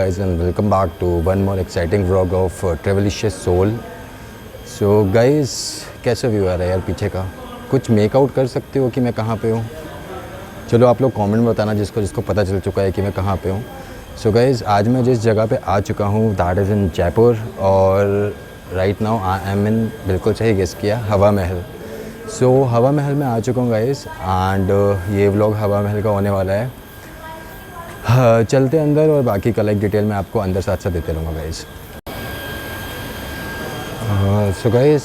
guys and welcome back to one more exciting vlog of Travelicious Soul. So guys, कैसा view आ रहा है यार पीछे का? कुछ मेकआउट कर सकते हो कि मैं कहाँ पे हूँ? चलो आप लोग कमेंट में बताना जिसको पता चल चुका है कि मैं कहाँ पे हूँ. सो गाइज़, आज मैं जिस जगह पे आ चुका हूँ दैट इज़ इन जयपुर और राइट नाउ आई एम इन, बिल्कुल सही गेस किया, हवा महल. सो हवा महल में आ चुका हूँ गाइज़ एंड ये व्लॉग हवा महल का होने वाला है. चलते अंदर और बाकी का लाइक डिटेल में आपको अंदर साथ साथ देते रहूँगा गाइज़. सो गाइज़,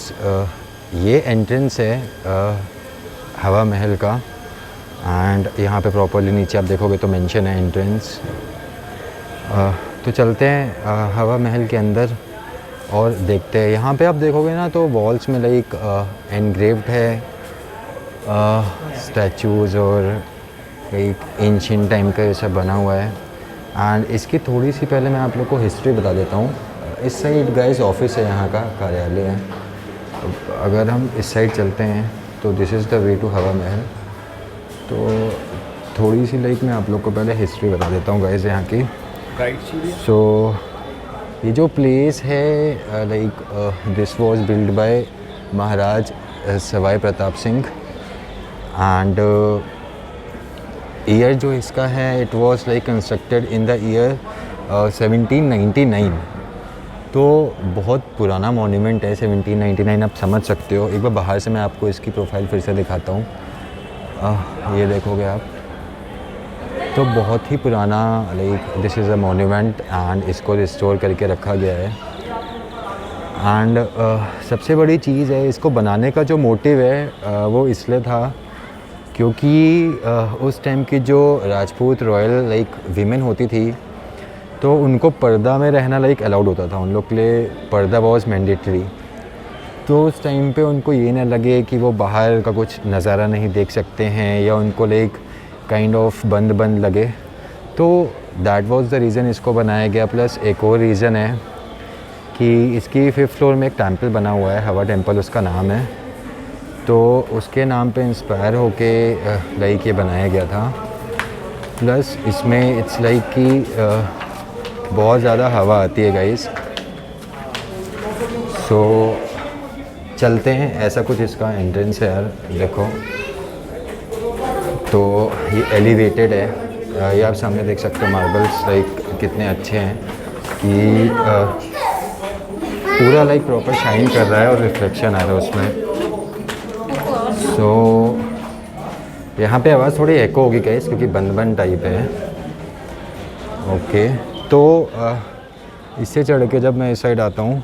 ये एंट्रेंस है हवा महल का एंड यहाँ पे प्रॉपरली नीचे आप देखोगे तो मेंशन है एंट्रेंस. तो चलते हैं हवा महल के अंदर और देखते हैं. यहाँ पे आप देखोगे ना तो वॉल्स में लाइक एनग्रेव्ड है स्टैचूज़ और एक एंशिएंट टाइम का ये सब बना हुआ है. एंड इसकी थोड़ी सी पहले मैं आप लोग को हिस्ट्री बता देता हूँ. इस साइड गाइस ऑफिस है, यहाँ का कार्यालय है. तो अगर हम इस साइड चलते हैं तो this is the way to Hawa Mahal. तो थोड़ी सी लाइक मैं आप लोग को पहले हिस्ट्री बता देता हूँ गाइस यहाँ की. सो ये जो प्लेस है like this was build by Maharaj Sawai Pratap Singh and year जो इसका है it was like constructed in the year 1799. तो बहुत पुराना मॉन्यूमेंट है 1799, आप समझ सकते हो. एक बार बाहर से मैं आपको इसकी प्रोफाइल फिर से दिखाता हूँ. ये देखोगे आप तो बहुत ही पुराना like this is a monument and इसको रिस्टोर करके रखा गया है. एंड सबसे बड़ी चीज़ है इसको बनाने का जो मोटिव है वो इसलिए था क्योंकि उस टाइम की जो राजपूत रॉयल लाइक वीमेन होती थी तो उनको पर्दा में रहना लाइक अलाउड होता था. उन लोग के लिए पर्दा वॉज मैंडेटरी. तो उस टाइम पे उनको ये ना लगे कि वो बाहर का कुछ नज़ारा नहीं देख सकते हैं या उनको लाइक काइंड ऑफ बंद लगे. तो दैट वाज द रीज़न इसको बनाया गया. प्लस एक और रीज़न है कि इसकी 5th फ्लोर में एक टेंपल बना हुआ है, हवा टेंपल उसका नाम है. तो उसके नाम पे इंस्पायर होके लाइक ये बनाया गया था. प्लस इसमें इट्स लाइक कि बहुत ज़्यादा हवा आती है गाइस. सो चलते हैं. ऐसा कुछ इसका एंट्रेंस है यार, देखो. तो ये एलिवेटेड है. ये आप सामने देख सकते हो मार्बल्स लाइक कितने अच्छे हैं कि पूरा लाइक प्रॉपर शाइन कर रहा है और रिफ्लेक्शन आ रहा है उसमें. सो यहाँ पे आवाज़ थोड़ी एको होगी गाइस क्योंकि बंद टाइप है. ओके. तो इससे चढ़ के जब मैं इस साइड आता हूँ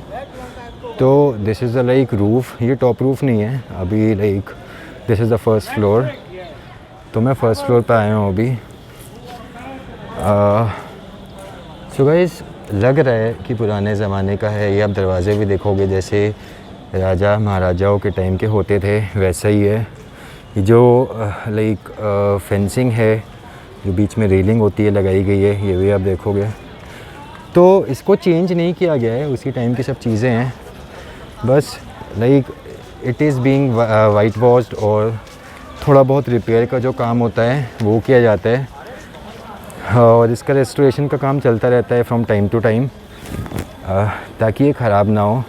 तो this is the like roof. ये टॉप रूफ़ नहीं है अभी, like this is the 1st floor. तो मैं 1st फ्लोर पे आया हूँ अभी. सो गाइस, लग रहा है कि पुराने ज़माने का है. ये आप दरवाज़े भी देखोगे जैसे राजा महाराजाओं के टाइम के होते थे वैसा ही है. ये जो लाइक फेंसिंग है जो बीच में रेलिंग होती है लगाई गई है, ये भी आप देखोगे. तो इसको चेंज नहीं किया गया है, उसी टाइम की सब चीज़ें हैं. बस like it is being white washed और थोड़ा बहुत रिपेयर का जो काम होता है वो किया जाता है. और इसका रेस्टोरेशन का काम चलता रहता है फ्रॉम टाइम टू टाइम ताकि ये ख़राब ना हो.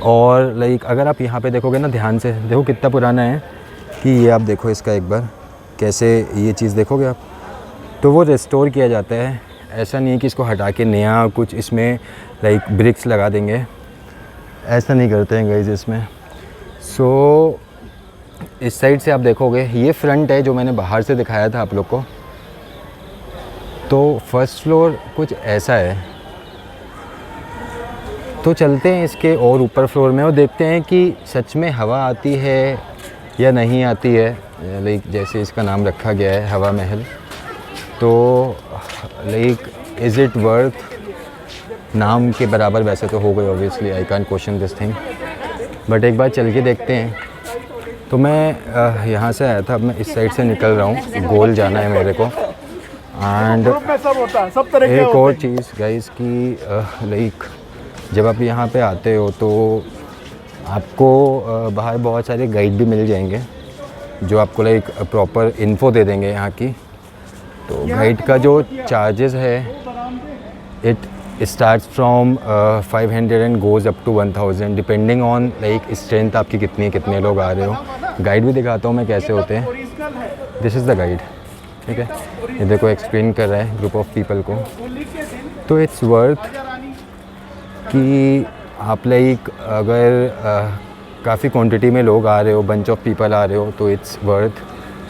और लाइक अगर आप यहाँ पे देखोगे ना, ध्यान से देखो कितना पुराना है कि ये आप देखो इसका एक बार कैसे ये चीज़ देखोगे आप तो वो रेस्टोर किया जाता है. ऐसा नहीं है कि इसको हटा के नया कुछ इसमें लाइक ब्रिक्स लगा देंगे, ऐसा नहीं करते हैं गाइस इसमें. सो इस साइड से आप देखोगे ये फ्रंट है जो मैंने बाहर से दिखाया था आप लोग को. तो 1st फ्लोर कुछ ऐसा है. तो चलते हैं इसके और ऊपर फ्लोर में और देखते हैं कि सच में हवा आती है या नहीं आती है. लाइक जैसे इसका नाम रखा गया है हवा महल, तो लाइक इज़ इट वर्थ नाम के बराबर. वैसे तो हो गई obviously, I can question this thing, but एक बार चल के देखते हैं. तो मैं यहाँ से आया था, अब मैं इस साइड से निकल रहा हूँ, गोल जाना है मेरे को. एंड एक और चीज़ गाइस कि लाइक जब आप यहाँ पे आते हो तो आपको बाहर बहुत सारे गाइड भी मिल जाएंगे जो आपको लाइक प्रॉपर इन्फो दे देंगे यहाँ की. तो गाइड का जो चार्जेस है it starts from 500 and goes up to 1000 depending on like strength आपकी कितनी है, कितने लोग आ रहे हो। गाइड भी दिखाता हूँ मैं कैसे होते हैं। दिस इज़ द गाइड, ठीक है। ये देखो एक्सप्लेन कर रहा है ग्रुप ऑफ पीपल को। तो इट्स वर्थ कि आप लाइक अगर काफ़ी क्वांटिटी में लोग आ रहे हो, बंच ऑफ पीपल आ रहे हो, तो इट्स वर्थ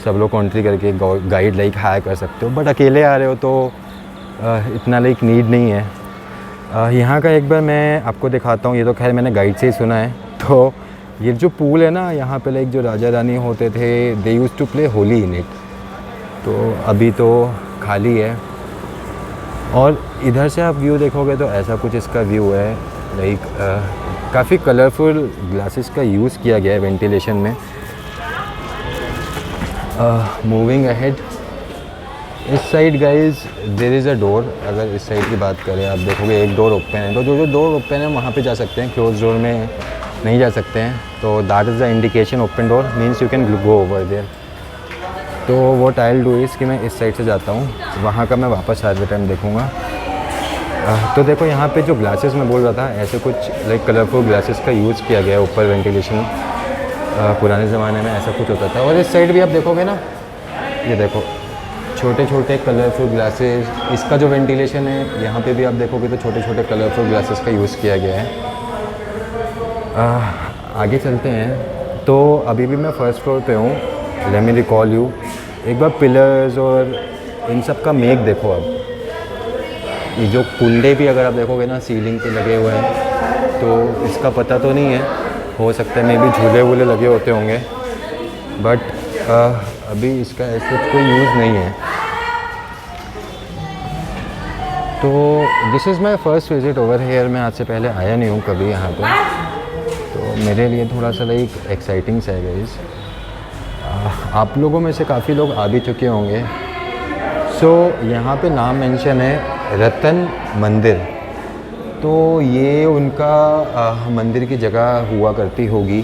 सब लोग कॉन्ट्री करके गाइड लाइक हायर कर सकते हो। बट अकेले आ रहे हो तो इतना लाइक नीड नहीं है। यहाँ का एक बार मैं आपको दिखाता हूँ। ये तो खैर मैंने गाइड से ही सुना है। तो ये जो पूल है ना, यहाँ पे लाइक जो राजा रानी होते थे, they used to play Holi in it. तो अभी तो खाली है। और इधर से आप व्यू देखोगे तो ऐसा कुछ इसका व्यू है। लाइक काफ़ी कलरफुल ग्लासेस का यूज़ किया गया है वेंटिलेशन में। मूविंग अहेड, इस side guys there is a door. अगर इस साइड की बात करें, आप देखोगे एक डोर ओपन है। तो जो डोर ओपन है वहाँ पे जा सकते हैं, क्लोज डोर में नहीं जा सकते हैं। तो that is the indication open door means you can go over there. तो what I will do is कि मैं इस साइड से जाता हूँ, वहाँ का मैं वापस आते टाइम देखूँगा। तो देखो यहाँ पे जो ग्लासेस मैं बोल रहा था, ऐसे कुछ लाइक कलरफुल ग्लासेस का यूज़ किया गया है ऊपर वेंटिलेशन। पुराने ज़माने में ऐसा कुछ होता था। और इस साइड भी आप देखोगे ना, ये देखो छोटे छोटे कलरफुल ग्लासेस। इसका जो वेंटिलेशन है यहाँ पे भी आप देखोगे तो छोटे छोटे कलरफुल ग्लासेस का यूज़ किया गया है। आगे चलते हैं। तो अभी भी मैं फर्स्ट फ्लोर पे हूँ। लेट मी रिकॉल यू, एक बार पिलर्स और इन सब का मेक देखो। अब ये जो कुंडे भी अगर आप देखोगे ना सीलिंग पे लगे हुए हैं, तो इसका पता तो नहीं है, हो सकता है मे भी झूले वूले लगे होते होंगे। बट अभी इसका ऐसे कोई यूज़ नहीं है। तो this is my first visit over here. मैं आज से पहले आया नहीं हूँ कभी यहाँ पे, तो मेरे लिए थोड़ा सा लाइक एक्साइटिंग सा है गाइस। आप लोगों में से काफ़ी लोग आ भी चुके होंगे। सो यहाँ पे नाम मेंशन है रतन मंदिर। तो ये उनका मंदिर की जगह हुआ करती होगी।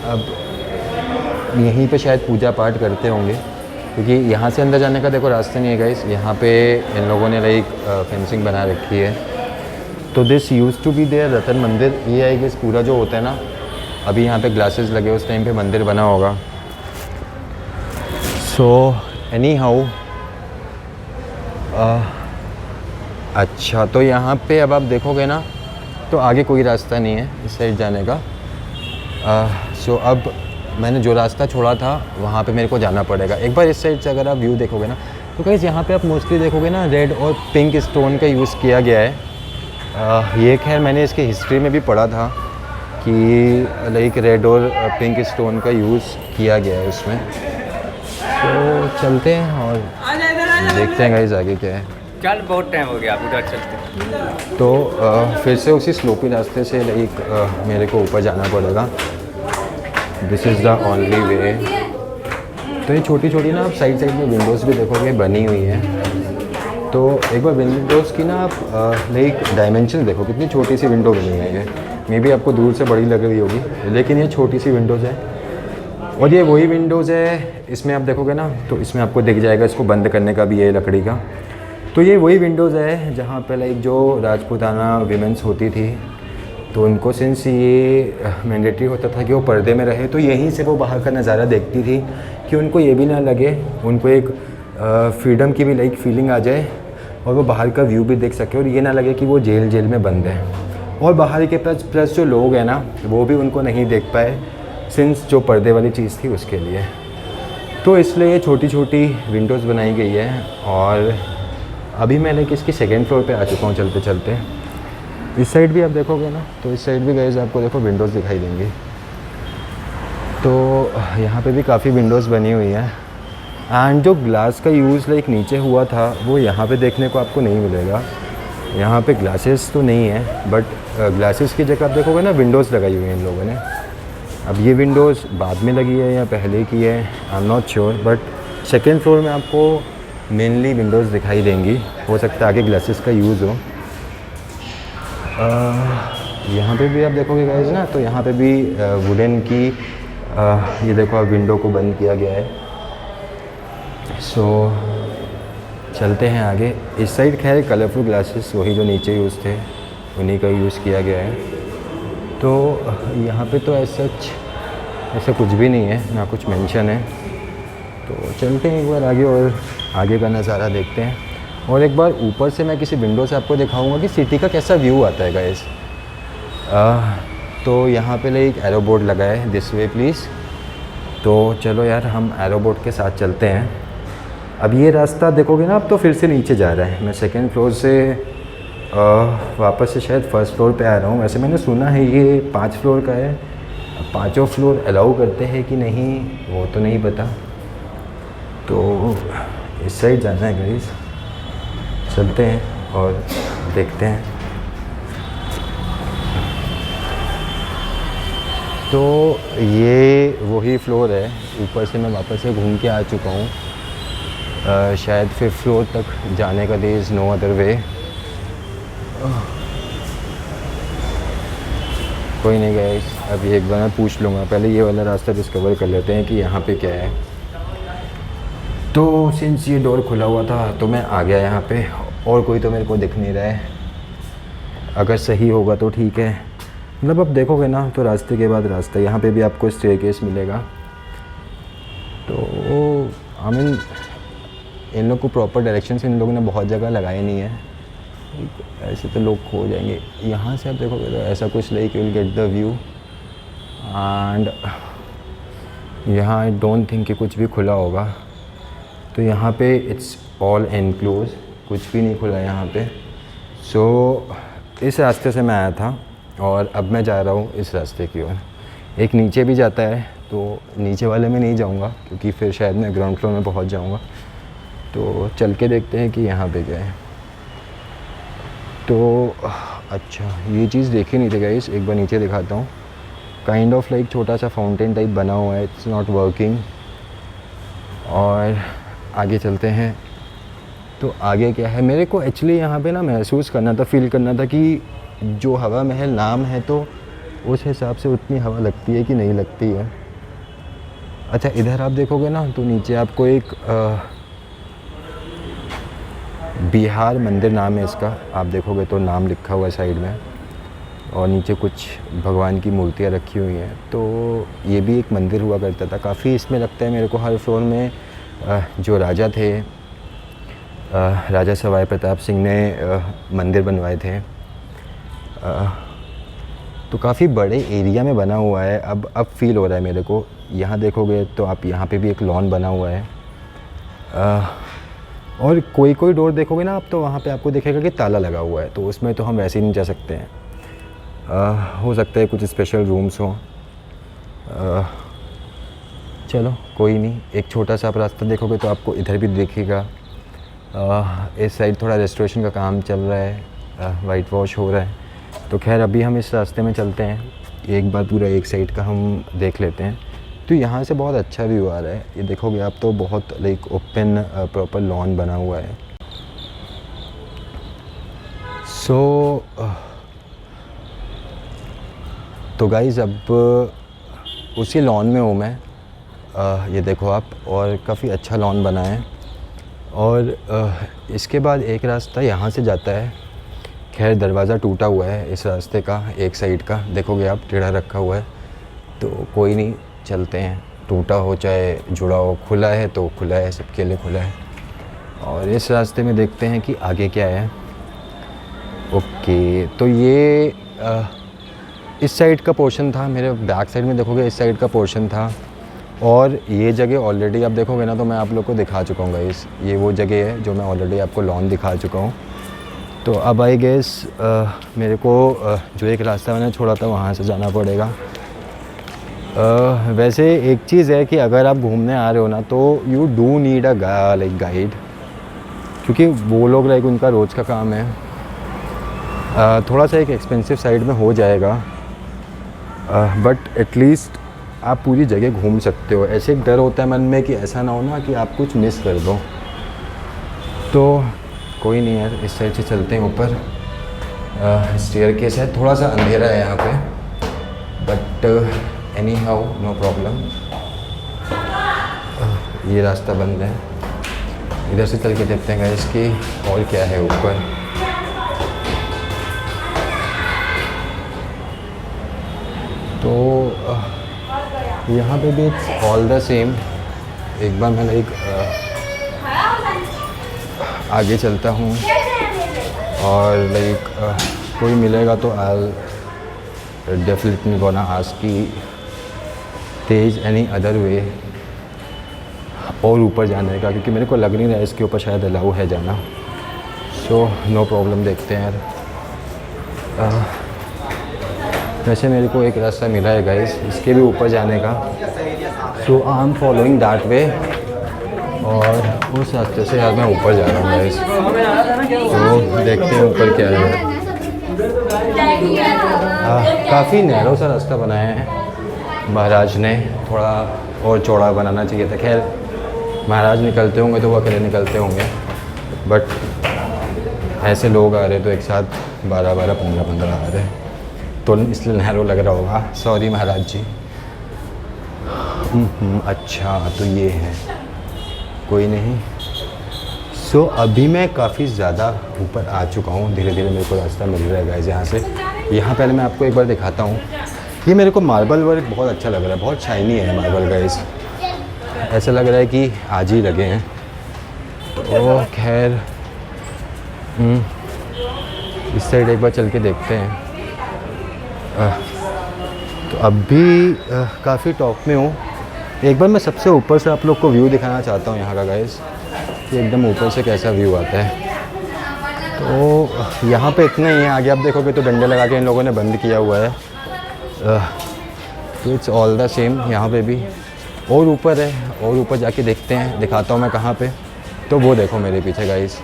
अब यहीं पे शायद पूजा पाठ करते होंगे, क्योंकि यहाँ से अंदर जाने का देखो रास्ता नहीं है गाइस। यहाँ पे इन लोगों ने लाइक फेंसिंग बना रखी है। तो this used to be there Ratan Mandir. ये है कि पूरा जो होता है ना, अभी यहाँ पे ग्लासेस लगे, उस टाइम पे मंदिर बना होगा। सो एनी हाउ, अच्छा तो यहाँ पे अब आप देखोगे ना, तो आगे कोई रास्ता नहीं है इस साइड जाने का। सो अब मैंने जो रास्ता छोड़ा था वहाँ पे मेरे को जाना पड़ेगा। एक बार इस साइड से अगर आप व्यू देखोगे ना, तो गाइस यहाँ पे आप मोस्टली देखोगे ना रेड और पिंक स्टोन का यूज़ किया गया है। ये खैर मैंने इसकी हिस्ट्री में भी पढ़ा था कि लाइक रेड और पिंक स्टोन का यूज़ किया गया है उसमें। तो चलते हैं और देखते हैं गाइस आगे क्या है। चल बहुत टाइम हो गया, आप उधर चलते। तो फिर से उसी स्लोपी रास्ते से लाइक मेरे को ऊपर जाना पड़ेगा। This is the only way. तो ये छोटी छोटी ना आप साइड साइड में विंडोज़ भी देखोगे बनी हुई हैं। तो एक बार विंडोज़ की ना आप लाइक डायमेंशन देखो, कितनी छोटी सी विंडो बनी है ये। मे बी आपको दूर से बड़ी लग रही होगी, लेकिन ये छोटी सी विंडोज़ है। और ये वही विंडोज़ है, इसमें आप देखोगे ना तो इसमें आपको दिख जाएगा इसको बंद करने का भी ये लकड़ी का। तो ये वही विंडोज़ है जहाँ पे लाइक जो राजपूताना विमेंस होती थी, तो उनको सिंस ये मैंडेटरी होता था कि वो पर्दे में रहे, तो यहीं से वो बाहर का नज़ारा देखती थी कि उनको ये भी ना लगे, उनको एक फ्रीडम की भी लाइक फीलिंग आ जाए और वो बाहर का व्यू भी देख सके और ये ना लगे कि वो जेल में बंद है। और बाहर के प्लस जो लोग हैं ना, वो भी उनको नहीं देख पाए सिंस जो पर्दे वाली चीज़ थी उसके लिए। तो इसलिए छोटी छोटी विंडोज़ बनाई गई है। और अभी मैं लाइक इसकी सेकेंड फ्लोर पे आ चुका हूँ चलते चलते। इस साइड भी आप देखोगे ना, तो इस साइड भी गाइस आपको देखो विंडोज़ दिखाई देंगी। तो यहाँ पे भी काफ़ी विंडोज़ बनी हुई हैं। एंड जो ग्लास का यूज़ लाइक नीचे हुआ था वो यहाँ पे देखने को आपको नहीं मिलेगा। यहाँ पे ग्लासेस तो नहीं है, बट ग्लासेस की जगह आप देखोगे ना विंडोज़ लगाई हुई हैं इन लोगों ने। अब ये विंडोज़ बाद में लगी है या पहले की है, I am not sure, but second floor में आपको मेनली विंडोज़ दिखाई देंगी। हो सकता है आगे ग्लासेस का यूज़ हो। यहाँ पे भी आप देखोगे गाइस ना, तो यहाँ पे भी वुडन की ये देखो आप विंडो को बंद किया गया है। सो चलते हैं आगे। इस साइड खैर कलरफुल ग्लासेस वही जो नीचे यूज़ थे उन्हीं का यूज़ किया गया है। तो यहाँ पे तो ऐसा कुछ भी नहीं है, ना कुछ मेंशन है। तो चलते हैं एक बार आगे और आगे का नज़ारा देखते हैं। और एक बार ऊपर से मैं किसी विंडो से आपको दिखाऊंगा कि सिटी का कैसा व्यू आता है गाइस। तो यहाँ पे एक एरो बोर्ड लगा है, दिस वे प्लीज़। तो चलो यार हम एरो बोर्ड के साथ चलते हैं। अब ये रास्ता देखोगे ना, अब तो फिर से नीचे जा रहा है। मैं सेकंड फ्लोर से वापस से शायद फर्स्ट फ्लोर पे आ रहा हूँ। वैसे मैंने सुना है ये 5 फ्लोर का है। अब 5 फ्लोर अलाउ करते हैं कि नहीं वो तो नहीं पता। तो इस साइड जाना है गाइस, चलते हैं और देखते हैं। तो ये वही फ्लोर है, ऊपर से मैं वापस से घूम के आ चुका हूँ। शायद 5th फ्लोर तक जाने का there is no other way. कोई नहीं गाइस, अब एक बार मैं पूछ लूँगा। पहले ये वाला रास्ता डिस्कवर कर लेते हैं कि यहाँ पे क्या है। तो सिंस ये डोर खुला हुआ था तो मैं आ गया यहाँ पे, और कोई तो मेरे को दिख नहीं रहा है। अगर सही होगा तो ठीक है, मतलब अब देखोगे ना तो रास्ते के बाद रास्ता। यहाँ पे भी आपको स्टेयरकेस मिलेगा। तो आई मीन इन लोग को प्रॉपर डायरेक्शंस इन लोगों ने बहुत जगह लगाए नहीं है, ऐसे तो लोग खो जाएंगे। यहाँ से आप देखोगे तो ऐसा कुछ like you will get the view. And यहाँ आई डोंट थिंक कि कुछ भी खुला होगा। तो यहाँ पे इट्स ऑल एनक्लोज, कुछ भी नहीं खुला है यहाँ पे। सो इस रास्ते से मैं आया था और अब मैं जा रहा हूँ इस रास्ते की ओर। एक नीचे भी जाता है, तो नीचे वाले में नहीं जाऊँगा क्योंकि फिर शायद मैं ग्राउंड फ्लोर में पहुँच जाऊँगा। तो चल के देखते हैं कि यहाँ पे क्या है। तो अच्छा ये चीज़ देखी नहीं थी गाइस, एक बार नीचे दिखाता हूँ। काइंड ऑफ लाइक छोटा सा फाउंटेन टाइप बना हुआ है, इट्स नॉट वर्किंग। और आगे चलते हैं। तो आगे क्या है, मेरे को एक्चुअली यहाँ पे ना महसूस करना था, फील करना था कि जो हवा महल नाम है तो उस हिसाब से उतनी हवा लगती है कि नहीं लगती है। अच्छा इधर आप देखोगे ना तो नीचे आपको एक बिहार मंदिर नाम है इसका, आप देखोगे तो नाम लिखा हुआ है साइड में। और नीचे कुछ भगवान की मूर्तियाँ रखी हुई हैं। तो ये भी एक मंदिर हुआ करता था। काफ़ी इसमें लगता है मेरे को हर फ्लोर में जो राजा थे, राजा सवाई प्रताप सिंह ने मंदिर बनवाए थे। तो काफ़ी बड़े एरिया में बना हुआ है। अब फील हो रहा है मेरे को। यहाँ देखोगे तो आप यहाँ पे भी एक लॉन बना हुआ है। और कोई डोर देखोगे ना आप तो वहाँ पे आपको दिखेगा कि ताला लगा हुआ है, तो उसमें तो हम वैसे ही नहीं जा सकते हैं। हो सकता है कुछ स्पेशल रूम्स हों। चलो कोई नहीं, एक छोटा सा आप रास्ता देखोगे तो आपको इधर भी दिखेगा। इस साइड थोड़ा रेस्टोरेशन का काम चल रहा है, वाइट वॉश हो रहा है। तो खैर अभी हम इस रास्ते में चलते हैं, एक बार पूरा एक साइड का हम देख लेते हैं। तो यहाँ से बहुत अच्छा व्यू आ रहा है, ये देखोगे आप तो बहुत लाइक ओपन प्रॉपर लॉन बना हुआ है। सो तो गाइज़ अब उसी लॉन में हूँ मैं। ये देखो आप, और काफ़ी अच्छा लॉन बना है। और इसके बाद एक रास्ता यहाँ से जाता है। खैर दरवाज़ा टूटा हुआ है इस रास्ते का, एक साइड का देखोगे आप टेढ़ा रखा हुआ है। तो कोई नहीं, चलते हैं। टूटा हो चाहे जुड़ा हो, खुला है तो खुला है, सबके लिए खुला है। और इस रास्ते में देखते हैं कि आगे क्या है। ओके, तो ये इस साइड का पोर्शन था। मेरे बैक साइड में देखोगे इस साइड का पोर्शन था। और ये जगह ऑलरेडी आप देखोगे ना तो मैं आप लोग को दिखा चुका हूँ गाइस। ये वो जगह है जो मैं ऑलरेडी आपको लॉन दिखा चुका हूँ। तो अब आई गेस मेरे को जो एक रास्ता मैंने छोड़ा था वहाँ से जाना पड़ेगा। वैसे एक चीज़ है कि अगर आप घूमने आ रहे हो ना तो you do need a like guide, क्योंकि वो लोग लाइक उनका रोज़ का काम है। थोड़ा सा एक एक्सपेंसिव साइड में हो जाएगा, बट एटलीस्ट आप पूरी जगह घूम सकते हो। ऐसे एक डर होता है मन में कि ऐसा ना हो ना कि आप कुछ मिस कर दो। तो कोई नहीं यार, इस साइड से चलते हैं ऊपर। स्टेयरकेस है, थोड़ा सा अंधेरा है यहाँ पे, but anyhow no problem. ये रास्ता बंद है, इधर से चल के देखते हैं गाइस कि और क्या है ऊपर। तो यहाँ पे भी इट्स ऑल द सेम। एक बार मैं लाइक आगे चलता हूँ और लाइक कोई मिलेगा तो आई डेफिनेटली गोना आस्क कि there is any other way और ऊपर जाने का, क्योंकि मेरे को लग नहीं रहा है इसके ऊपर शायद अलाउ है जाना। सो नो प्रॉब्लम, देखते हैं यार। वैसे मेरे को एक रास्ता मिला है गाइस इसके भी ऊपर जाने का, so I am following that way और उस रास्ते से यार मैं ऊपर जा रहा हूँ गाइस। तो देखते हैं ऊपर क्या है। काफ़ी नैरो सा रास्ता बनाया है महाराज ने, थोड़ा और चौड़ा बनाना चाहिए था। खैर महाराज निकलते होंगे तो वो अकेले निकलते होंगे, बट ऐसे लोग आ रहे तो एक साथ 12-12, 15-15 आ रहे तो इसलिए नैरो लग रहा होगा। सॉरी महाराज जी। अच्छा तो ये है, कोई नहीं। सो अभी मैं काफ़ी ज़्यादा ऊपर आ चुका हूँ, धीरे धीरे मेरे को रास्ता मिल रहा है गाइस यहाँ से। यहाँ पहले मैं आपको एक बार दिखाता हूँ। ये मेरे को मार्बल वर्क बहुत अच्छा लग रहा है, बहुत शाइनी है मार्बल गाइस, ऐसा लग रहा है कि आज ही लगे हैं। तो खैर इस साइड एक बार चल के देखते हैं। तो अभी काफ़ी टॉप में हूँ। एक बार मैं सबसे ऊपर से आप लोग को व्यू दिखाना चाहता हूँ यहाँ का गाइस, कि एकदम ऊपर से कैसा व्यू आता है। तो यहाँ पे इतना ही है, आगे आप देखोगे तो डंडे लगा के इन लोगों ने बंद किया हुआ है। तो इट्स ऑल द सेम यहाँ पे भी। और ऊपर है, और ऊपर जाके देखते हैं, दिखाता हूँ मैं कहाँ पे। तो वो देखो मेरे पीछे गाइस,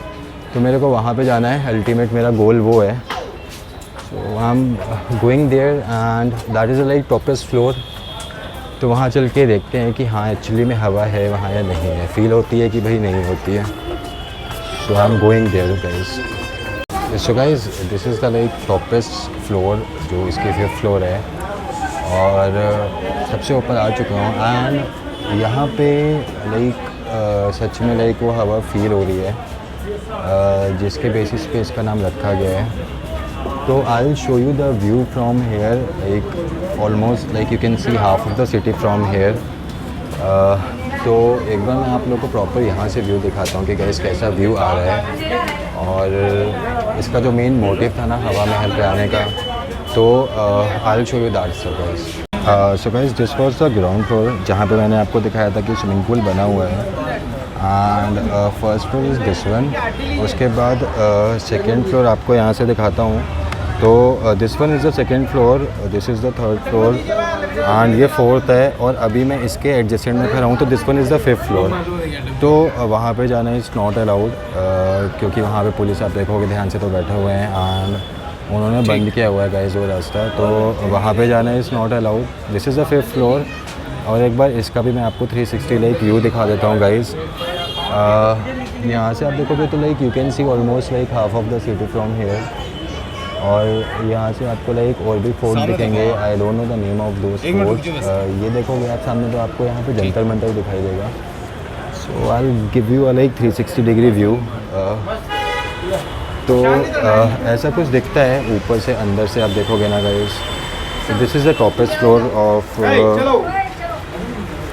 तो मेरे को वहाँ पे जाना है। अल्टीमेट मेरा गोल वो है। So I am going there and that is like toppest floor. तो वहाँ चल के देखते हैं कि हाँ एक्चुअली में हवा है वहाँ या नहीं है। फील होती है कि भाई नहीं होती है। So I am going there guys. So guys this is the like toppest floor, जो इसकी 5th फ्लोर है और सबसे ऊपर आ चुका हूँ। एंड यहाँ पे लाइक सच में लाइक वो हवा फील हो रही है, जिसके बेसिस पे इसका नाम रखा गया है। तो I will show you the view from here, like almost like you can see half of the city from here. तो एक बार मैं आप लोग को प्रॉपर यहाँ से व्यू दिखाता हूँ कि गाइस कैसा व्यू आ रहा है। और इसका जो मेन मोटिव था ना हवा महल पे आने का, तो I will show you that. So guys this was the ground floor, जहाँ पे मैंने आपको दिखाया था कि स्विमिंग पूल बना हुआ है। And first floor is this one. उसके बाद सेकेंड फ्लोर आपको यहाँ से दिखाता हूँ। तो this one is the second floor, this is the third floor and ये 4th है। और अभी मैं इसके एडजेसेंट में खड़ा हूँ, तो this one is the 5th floor. तो वहाँ पे जाना इज़ नॉट अलाउड, क्योंकि वहाँ पे पुलिस आप देखोगे ध्यान से तो बैठे हुए हैं एंड उन्होंने बंद किया हुआ है गाइस वो रास्ता। तो वहाँ पे जाना is not allowed. This is the 5th floor. और एक बार इसका भी मैं आपको 360 लाइक व्यू दिखा देता हूँ गाइस। यहाँ से आप देखोगे तो like you can see almost like half of the city from here. और यहाँ से आपको लाइक और भी फोर्ट दिखेंगे, I don't know the name of those forts. ये देखोगे आप सामने तो आपको यहाँ पे जंतर मंतर दिखाई देगा। So I will give you a like 360 degree view. तो ऐसा कुछ दिखता है ऊपर से, अंदर से आप देखोगे ना guys. This is the topest floor of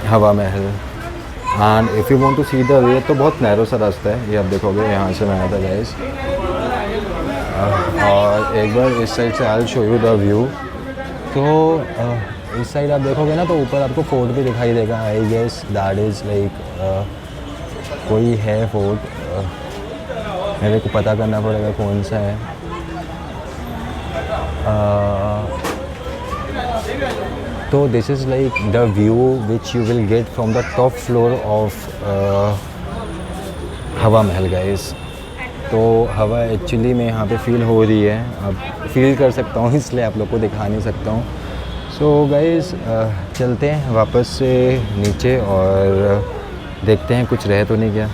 Hawa Mahal. And if you want to see the way, तो बहुत नैरो सा रास्ता है, ये आप देखोगे। यहाँ से मैं आया था गाइस। और एक बार इस साइड से I will show you the view. तो इस साइड आप देखोगे ना तो ऊपर आपको फोर्ट भी दिखाई देगा। I guess that is like कोई है फोर्ट, मेरे को पता करना पड़ेगा कौन सा है। तो this is like the view which you will get from the top floor of Hawa Mahal guys. तो हवा एक्चुअली में यहाँ पे फील हो रही है, अब फील कर सकता हूँ इसलिए आप लोग को दिखा नहीं सकता हूँ। सो गाइस चलते हैं वापस से नीचे और देखते हैं कुछ रह तो नहीं गया।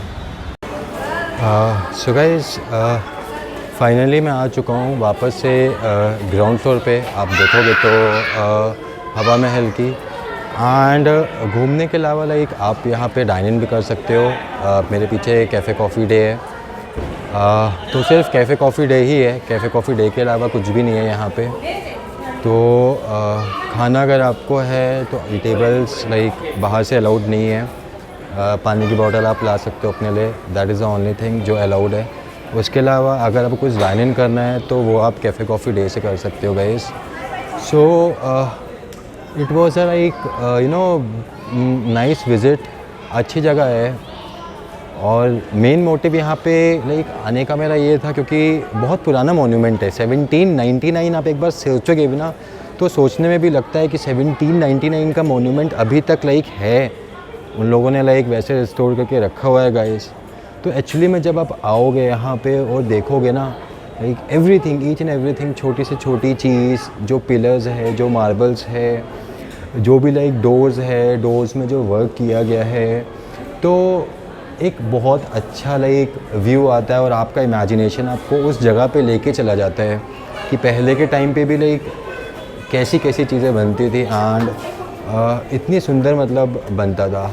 सो गाइस फाइनली मैं आ चुका हूँ वापस से ग्राउंड फ्लोर पे। आप देखोगे तो हवा महल की एंड घूमने के अलावा लाइक आप यहाँ पे डाइन इन भी कर सकते हो। मेरे पीछे कैफ़े कॉफ़ी डे है, तो सिर्फ कैफ़े कॉफ़ी डे ही है, कैफ़े कॉफ़ी डे के अलावा कुछ भी नहीं है यहाँ पे। तो खाना अगर आपको है तो ईटेबल्स लाइक बाहर से अलाउड नहीं है। पानी की बॉटल आप ला सकते हो अपने लिए, that is the only thing जो अलाउड है। उसके अलावा अगर आपको कुछ डाइन इन करना है तो वो आप कैफ़े कॉफ़ी डे से कर सकते हो guys. So it was a like you know nice visit, अच्छी जगह है। और मेन मोटिव यहाँ पे लाइक आने का मेरा ये था क्योंकि बहुत पुराना मोन्यूमेंट है। 1799 आप एक बार सोचोगे भी ना तो सोचने में भी लगता है कि 1799 का मोन्यूमेंट अभी तक लाइक है, उन लोगों ने लाइक वैसे रिस्टोर करके रखा हुआ है गाइस। तो एक्चुअली में जब आप आओगे यहाँ पे और देखोगे ना like everything, each and everything, छोटी से छोटी चीज़, जो पिलर्स है, जो मार्बल्स है, जो भी लाइक डोर्स है, डोर्स में जो वर्क किया गया है, तो एक बहुत अच्छा लाइक व्यू आता है और आपका इमेजिनेशन आपको उस जगह पे लेके चला जाता है कि पहले के टाइम पे भी लाइक कैसी कैसी चीज़ें बनती थी एंड इतनी सुंदर मतलब बनता था।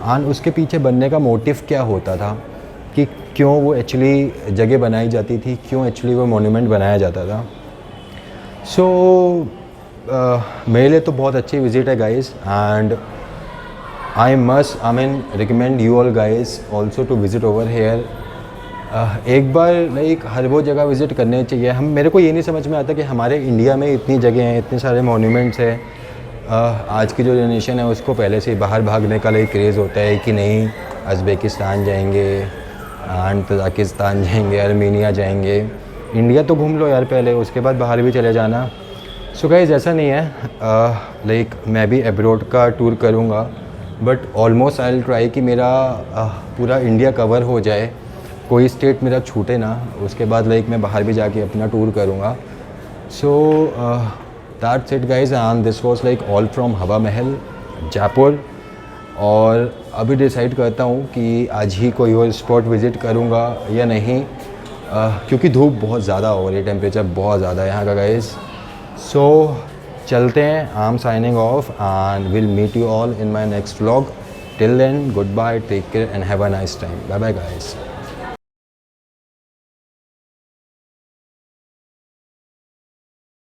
एंड उसके पीछे बनने का मोटिव क्या होता था कि क्यों वो एक्चुअली जगह बनाई जाती थी, क्यों एक्चुअली वो मोन्यूमेंट बनाया जाता था। सो मेरे लिए तो बहुत अच्छी विज़िट है guys and I recommend you all guys also to visit over here। एक बार लाइक हर वो जगह विज़िट करने चाहिए। मेरे को ये नहीं समझ में आता कि हमारे इंडिया में इतनी जगह हैं, इतने सारे मोन्यूमेंट्स हैं। आज की जो जनरेशन है उसको पहले से बाहर भागने का लाइक क्रेज़ होता है कि नहीं उज़्बेकिस्तान जाएंगे एंड तजाकिस्तान जाएंगे, आर्मेनिया जाएंगे। इंडिया तो घूम लो यार पहले, उसके बाद बाहर भी चले जाना। सो गाइस ऐसा नहीं है, लाइक मैं भी अब्रॉड का टूर करूँगा but almost I will try कि मेरा पूरा इंडिया कवर हो जाए, कोई स्टेट मेरा छूटे ना। उसके बाद लाइक मैं बाहर भी जाके अपना टूर करूँगा। So that's it guys and this was like all from हवा महल जयपुर। और अभी डिसाइड करता हूँ कि आज ही कोई और स्पॉट विज़िट करूँगा या नहीं, क्योंकि धूप बहुत ज़्यादा हो रही है, टेम्परेचर बहुत ज़्यादा है यहाँ का गाइज। सो चलते हैं, I am signing off and will meet you all in my next vlog. Till then goodbye, take care and have a nice time. Bye bye guys.